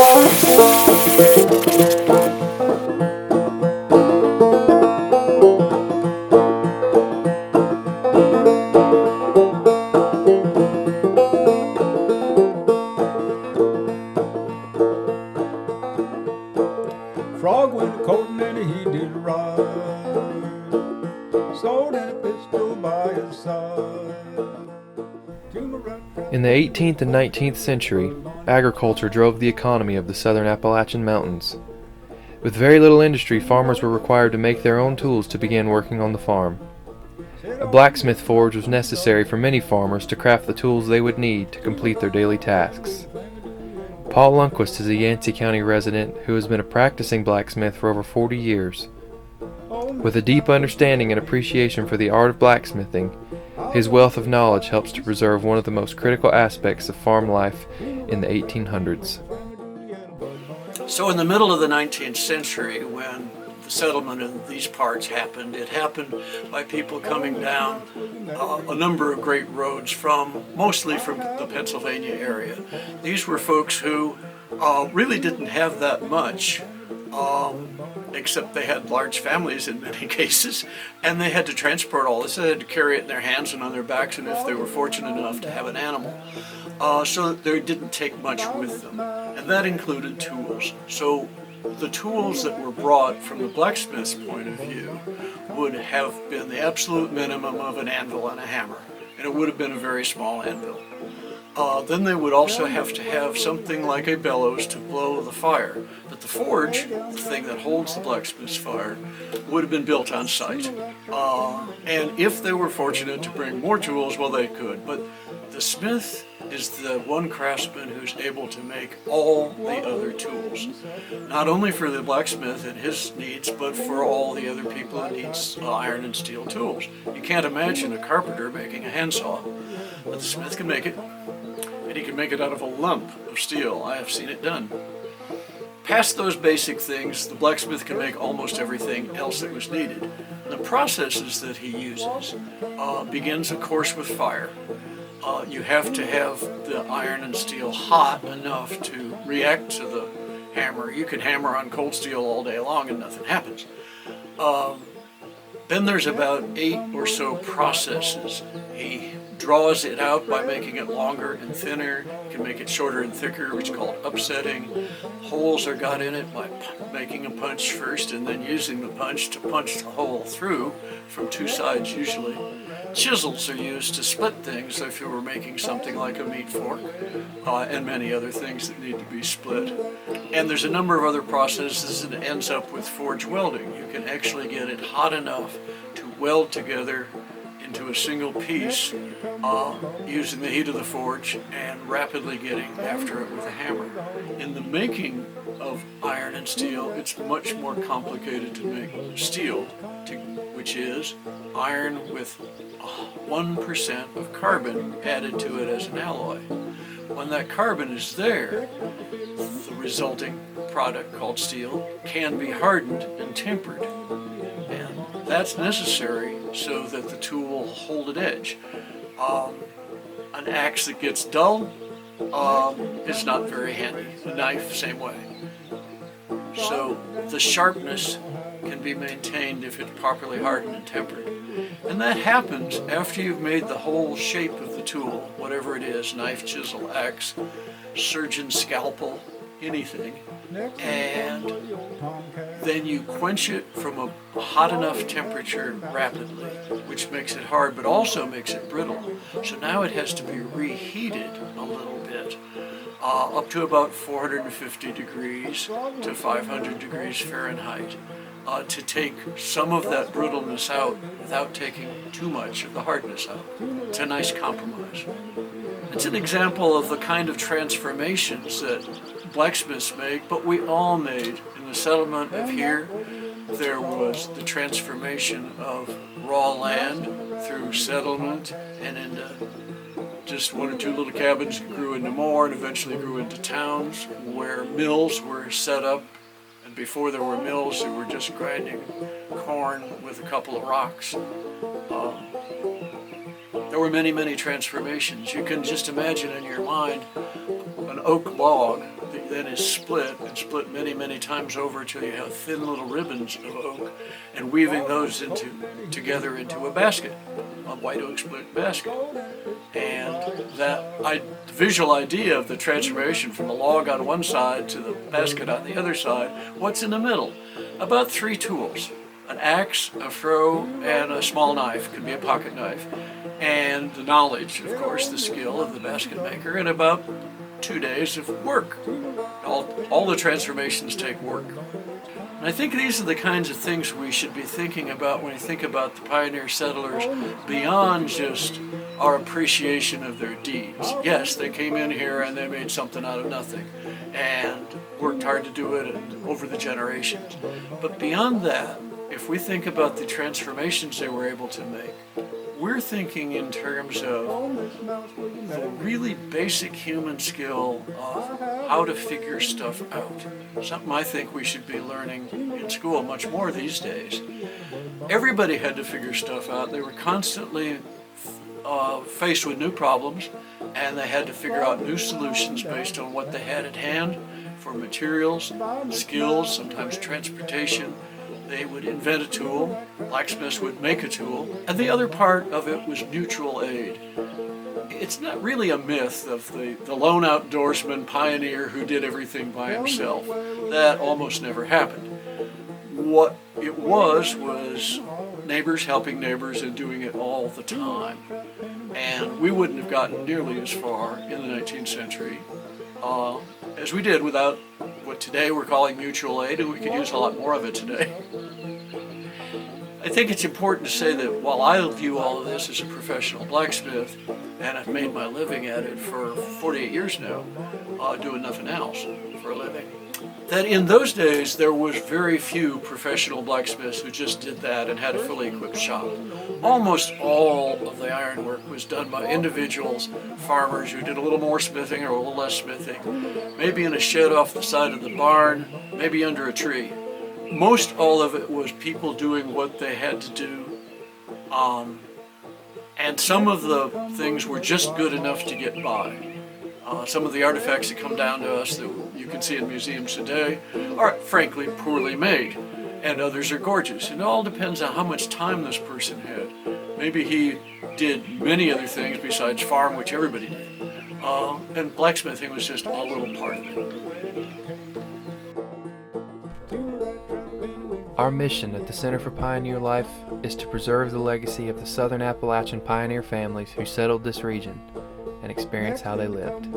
Frog went a-courting and he did right, sword and a pistol by his side. In the 18th and 19th century, agriculture drove the economy of the southern Appalachian Mountains. With very little industry, farmers were required to make their own tools to begin working on the farm. A blacksmith forge was necessary for many farmers to craft the tools they would need to complete their daily tasks. Paul Lundquist is a Yancey County resident who has been a practicing blacksmith for over 40 years. With a deep understanding and appreciation for the art of blacksmithing, his wealth of knowledge helps to preserve one of the most critical aspects of farm life in the 1800s. So in the middle of the 19th century, when the settlement in these parts happened, it happened by people coming down a number of great roads mostly from the Pennsylvania area. These were folks who really didn't have that much, except they had large families in many cases, and they had to transport all this. They had to carry it in their hands and on their backs, and if they were fortunate enough to have an animal. So they didn't take much with them, and that included tools. So the tools that were brought from the blacksmith's point of view would have been the absolute minimum of an anvil and a hammer, and it would have been a very small anvil. Then they would also have to have something like a bellows to blow the fire. But the forge, the thing that holds the blacksmith's fire, would have been built on site. And if they were fortunate to bring more tools, well, they could. But the smith is the one craftsman who's able to make all the other tools. Not only for the blacksmith and his needs, but for all the other people that needs iron and steel tools. You can't imagine a carpenter making a handsaw, but the smith can make it. And he can make it out of a lump of steel. I have seen it done. Past those basic things, the blacksmith can make almost everything else that was needed. The processes that he uses begins, of course, with fire. You have to have the iron and steel hot enough to react to the hammer. You can hammer on cold steel all day long and nothing happens. Then there's about 8 or so processes. He draws it out by making it longer and thinner. You can make it shorter and thicker, which is called upsetting. Holes are got in it by making a punch first and then using the punch to punch the hole through from 2 sides usually. Chisels are used to split things if you were making something like a meat fork, and many other things that need to be split. And there's a number of other processes that ends up with forge welding. You can actually get it hot enough to weld together into a single piece using the heat of the forge and rapidly getting after it with a hammer. In the making of iron and steel, it's much more complicated to make steel, which is iron with 1% of carbon added to it as an alloy. When that carbon is there, the resulting product called steel can be hardened and tempered. And that's necessary so that the tool will hold its edge. An axe that gets dull is not very handy. A knife, same way. So the sharpness can be maintained if it's properly hardened and tempered. And that happens after you've made the whole shape of the tool, whatever it is, knife, chisel, axe, surgeon's scalpel, anything. And then you quench it from a hot enough temperature rapidly, which makes it hard but also makes it brittle. So now it has to be reheated a little bit, up to about 450 degrees to 500 degrees Fahrenheit, to take some of that brittleness out without taking too much of the hardness out. It's a nice compromise. It's an example of the kind of transformations that blacksmiths make, but we all made. In the settlement of here, there was the transformation of raw land through settlement and into just 1 or 2 little cabins grew into more and eventually grew into towns where mills were set up. And before there were mills, they were just grinding corn with a couple of rocks. There were many, many transformations. You can just imagine in your mind an oak log that then is split, and split many, many times over till you have thin little ribbons of oak, and weaving those together into a basket, a white oak split basket. And the visual idea of the transformation from the log on one side to the basket on the other side, what's in the middle? About 3 tools: an axe, a froe, and a small knife, could be a pocket knife. And the knowledge, of course, the skill of the basket maker, and about 2 days of work. All the transformations take work. And I think these are the kinds of things we should be thinking about when we think about the pioneer settlers, beyond just our appreciation of their deeds. Yes, they came in here and they made something out of nothing and worked hard to do it over the generations. But beyond that, if we think about the transformations they were able to make, we're thinking in terms of the really basic human skill of how to figure stuff out. Something I think we should be learning in school much more these days. Everybody had to figure stuff out. They were constantly faced with new problems, and they had to figure out new solutions based on what they had at hand for materials, skills, sometimes transportation. They would invent a tool, blacksmiths would make a tool, and the other part of it was mutual aid. It's not really a myth of the lone outdoorsman pioneer who did everything by himself. That almost never happened. What it was neighbors helping neighbors and doing it all the time. And we wouldn't have gotten nearly as far in the 19th century as we did without what today we're calling mutual aid, and we could use a lot more of it today. I think it's important to say that while I view all of this as a professional blacksmith, and I've made my living at it for 48 years now, doing nothing else for a living, that in those days there was very few professional blacksmiths who just did that and had a fully equipped shop. Almost all of the ironwork was done by individuals, farmers who did a little more smithing or a little less smithing, maybe in a shed off the side of the barn, maybe under a tree. Most all of it was people doing what they had to do, and some of the things were just good enough to get by. Some of the artifacts that come down to us that you can see in museums today are frankly poorly made, and others are gorgeous. It all depends on how much time this person had. Maybe he did many other things besides farm, which everybody did, and blacksmithing was just a little part of it. Our mission at the Center for Pioneer Life is to preserve the legacy of the Southern Appalachian pioneer families who settled this region and experience how they lived.